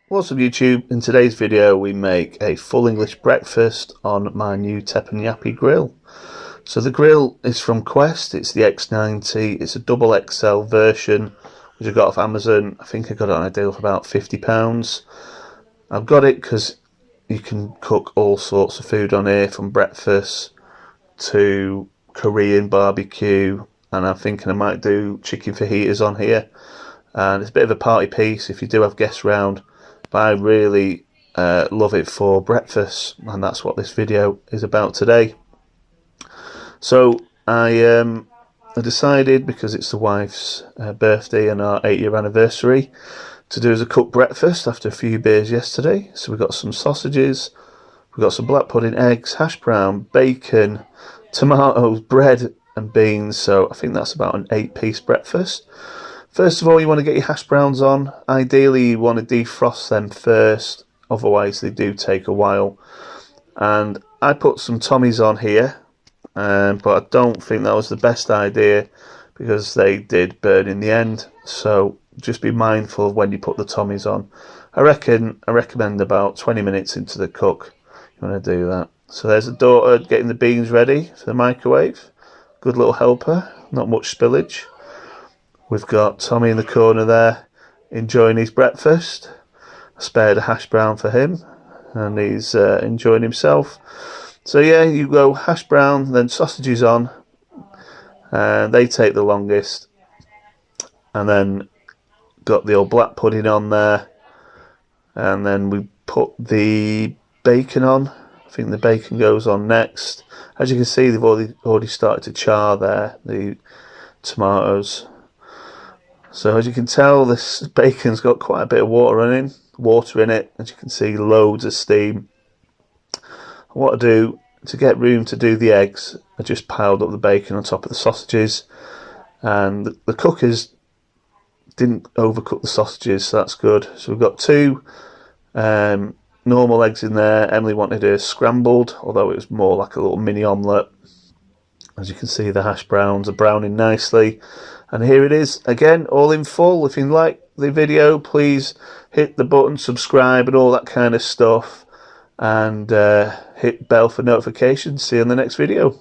What's up YouTube? In today's video we make a full English breakfast on my new teppanyaki grill. So the grill is from Quest, it's the X90, it's a double XL version which I got off Amazon. I think I got it on a deal for about £50. I've got it because you can cook all sorts of food on here, from breakfast to Korean barbecue, and I'm thinking I might do chicken fajitas on here. And it's a bit of a party piece if you do have guests round. But I really love it for breakfast, and that's what this video is about today. So I decided, because it's the wife's birthday and our 8-year anniversary, to do as a cooked breakfast after a few beers yesterday. So we've got some sausages, we've got some black pudding, eggs, hash brown, bacon, tomatoes, bread and beans. So I think that's about an 8-piece breakfast. First of all, you want to get your hash browns on. Ideally, you want to defrost them first, otherwise they do take a while. And I put some Tommies on here, but I don't think that was the best idea because they did burn in the end. So just be mindful of when you put the Tommies on. I recommend about 20 minutes into the cook you want to do that. So there's the daughter getting the beans ready for the microwave. Good little helper, not much spillage. We've got Tommy in the corner there enjoying his breakfast. I spared a hash brown for him and he's enjoying himself. So yeah, you go hash brown, then sausages on, and they take the longest. And then got the old black pudding on there, and then we put the bacon on. I think the bacon goes on next. As you can see, they've already started to char there, the tomatoes. So as you can tell, this bacon's got quite a bit of water in it. As you can see, loads of steam. What I do to get room to do the eggs, I just piled up the bacon on top of the sausages, and the cookers didn't overcook the sausages, so that's good. So we've got 2 normal eggs in there. Emily wanted a scrambled, although it was more like a little mini omelette. As you can see, the hash browns are browning nicely. And here it is, again, all in full. If you like the video, please hit the button, subscribe and all that kind of stuff. And hit bell for notifications. See you in the next video.